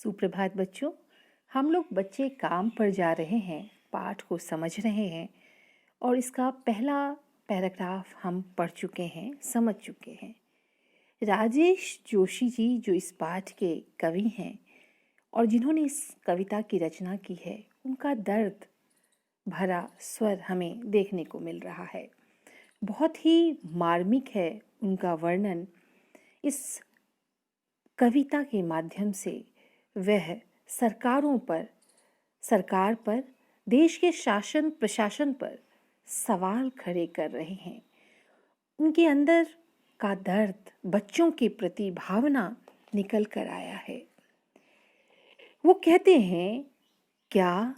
सुप्रभात बच्चों। हम लोग बच्चे काम पर जा रहे हैं, पाठ को समझ रहे हैं और इसका पहला पैराग्राफ हम पढ़ चुके हैं, समझ चुके हैं। राजेश जोशी जी जो इस पाठ के कवि हैं और जिन्होंने इस कविता की रचना की है, उनका दर्द भरा स्वर हमें देखने को मिल रहा है। बहुत ही मार्मिक है उनका वर्णन। इस कविता के माध्यम से वह सरकार पर, देश के शासन प्रशासन पर सवाल खड़े कर रहे हैं। उनके अंदर का दर्द, बच्चों के प्रति भावना निकल कर आया है। वो कहते हैं, क्या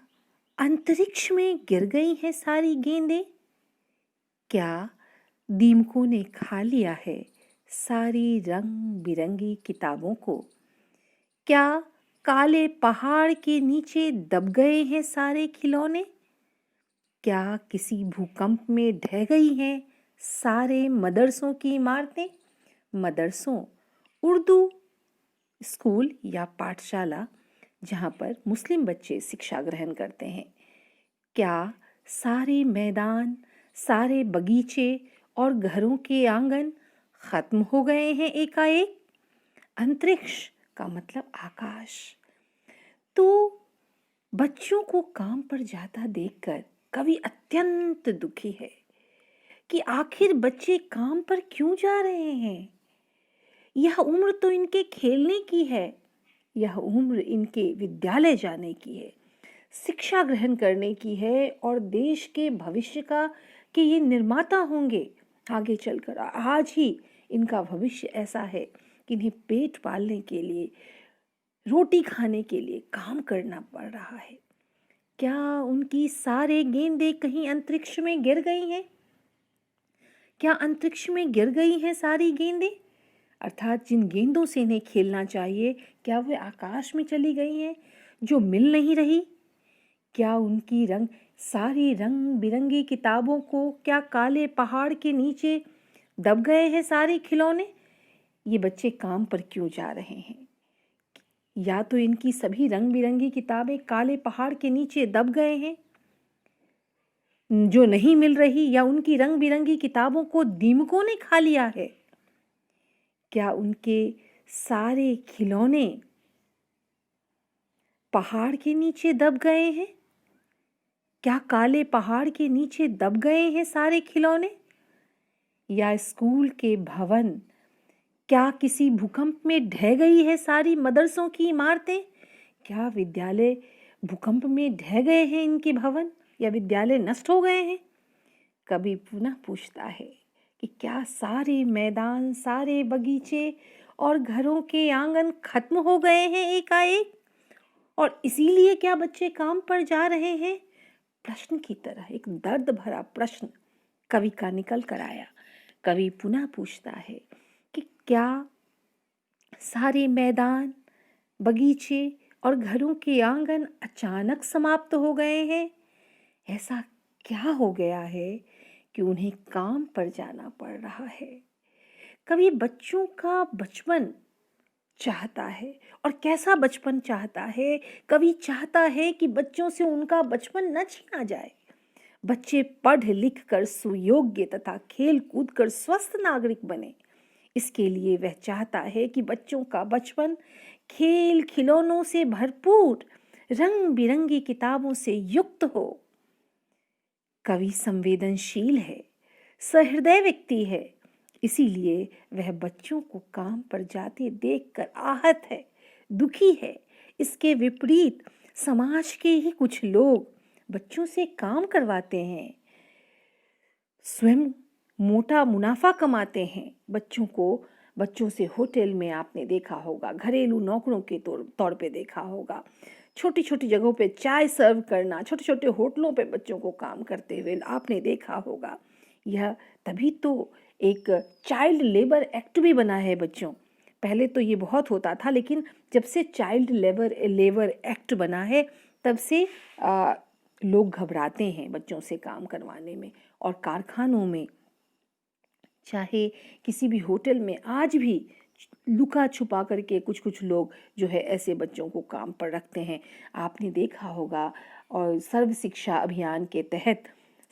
अंतरिक्ष में गिर गई हैं सारी गेंदें? क्या दीमकों ने खा लिया है सारी रंग बिरंगी किताबों को? क्या काले पहाड़ के नीचे दब गए हैं सारे खिलौने? क्या किसी भूकंप में ढह गई हैं सारे मदरसों की इमारतें? मदरसों, उर्दू स्कूल या पाठशाला जहाँ पर मुस्लिम बच्चे शिक्षा ग्रहण करते हैं। क्या सारे मैदान, सारे बगीचे और घरों के आंगन खत्म हो गए हैं एकाएक? अंतरिक्ष का मतलब आकाश। तो बच्चों को काम पर जाता देखकर कवि अत्यंत दुखी है कि आखिर बच्चे काम पर क्यों जा रहे हैं। यह उम्र तो इनके खेलने की है, यह उम्र इनके विद्यालय जाने की है, शिक्षा ग्रहण करने की है और देश के भविष्य के ये निर्माता होंगे आगे चलकर। आज ही इनका भविष्य ऐसा है कि इन्हें पेट पालने के लिए, रोटी खाने के लिए काम करना पड़ रहा है। क्या उनकी सारे गेंदें कहीं अंतरिक्ष में गिर गई हैं? क्या अंतरिक्ष में गिर गई हैं सारी गेंदें? अर्थात जिन गेंदों से इन्हें खेलना चाहिए, क्या वे आकाश में चली गई हैं जो मिल नहीं रही? क्या उनकी सारी रंग बिरंगी किताबों को, क्या काले पहाड़ के नीचे दब गए हैं सारे खिलौने? ये बच्चे काम पर क्यों जा रहे हैं? या तो इनकी सभी रंग बिरंगी किताबें काले पहाड़ के नीचे दब गए हैं जो नहीं मिल रही, या उनकी रंग बिरंगी किताबों को दीमकों ने खा लिया है। क्या उनके सारे खिलौने पहाड़ के नीचे दब गए हैं? क्या काले पहाड़ के नीचे दब गए हैं सारे खिलौने? या स्कूल के भवन, क्या किसी भूकंप में ढह गई है सारी मदरसों की इमारतें? क्या विद्यालय भूकंप में ढह गए हैं इनके भवन, या विद्यालय नष्ट हो गए हैं? कवि पुनः पूछता है कि क्या सारे मैदान, सारे बगीचे और घरों के आंगन खत्म हो गए हैं एकाएक, और इसीलिए क्या बच्चे काम पर जा रहे हैं? प्रश्न की तरह एक दर्द भरा प्रश्न कवि का निकल कर आया। कवि पुनः पूछता है कि क्या सारे मैदान, बगीचे और घरों के आंगन अचानक समाप्त हो गए हैं? ऐसा क्या हो गया है कि उन्हें काम पर जाना पड़ रहा है? कवि बच्चों का बचपन चाहता है, और कैसा बचपन चाहता है? कवि चाहता है कि बच्चों से उनका बचपन न छीना जाए। बच्चे पढ़ लिख कर सुयोग्य तथा खेल कूद कर स्वस्थ नागरिक बने। इसके लिए वह चाहता है कि बच्चों का बचपन खेल खिलौनों से भरपूर, रंग बिरंगी किताबों से युक्त हो। कवि संवेदनशील है, सहृदय व्यक्ति है, इसीलिए वह बच्चों को काम पर जाते देखकर आहत है, दुखी है। इसके विपरीत समाज के ही कुछ लोग बच्चों से काम करवाते हैं, स्वयं मोटा मुनाफा कमाते हैं। बच्चों से होटल में आपने देखा होगा, घरेलू नौकरों के तौर पे देखा होगा, छोटी छोटी जगहों पे चाय सर्व करना, छोटे छोटे होटलों पे बच्चों को काम करते हुए आपने देखा होगा। यह तभी तो एक चाइल्ड लेबर एक्ट भी बना है बच्चों। पहले तो ये बहुत होता था, लेकिन जब से चाइल्ड लेबर एक्ट बना है, तब से लोग घबराते हैं बच्चों से काम करवाने में। और कारखानों में, चाहे किसी भी होटल में, आज भी लुका छुपा करके कुछ कुछ लोग जो है ऐसे बच्चों को काम पर रखते हैं। आपने देखा होगा, और सर्व शिक्षा अभियान के तहत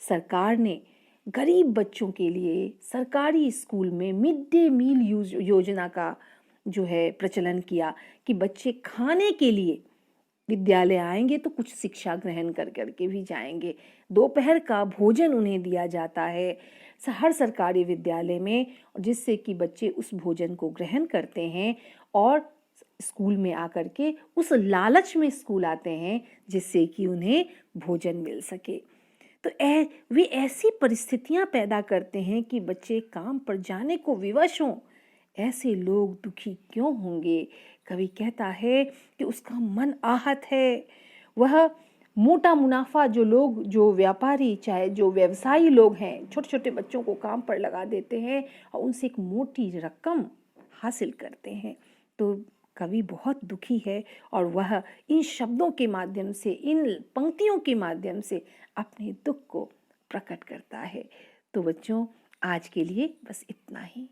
सरकार ने गरीब बच्चों के लिए सरकारी स्कूल में मिड डे मील योजना का जो है प्रचलन किया कि बच्चे खाने के लिए विद्यालय आएंगे तो कुछ शिक्षा ग्रहण कर करके भी जाएंगे। दोपहर का भोजन उन्हें दिया जाता है हर सरकारी विद्यालय में, जिससे कि बच्चे उस भोजन को ग्रहण करते हैं और स्कूल में आकर के उस लालच में स्कूल आते हैं जिससे कि उन्हें भोजन मिल सके। तो वे ऐसी परिस्थितियां पैदा करते हैं कि बच्चे काम पर जाने को विवश हों। ऐसे लोग दुखी क्यों होंगे? कवि कहता है कि उसका मन आहत है। वह मोटा मुनाफा जो व्यापारी, चाहे जो व्यवसायी लोग हैं, छोटे छोटे बच्चों को काम पर लगा देते हैं और उनसे एक मोटी रकम हासिल करते हैं। तो कवि बहुत दुखी है और वह इन शब्दों के माध्यम से, इन पंक्तियों के माध्यम से अपने दुख को प्रकट करता है। तो बच्चों, आज के लिए बस इतना ही।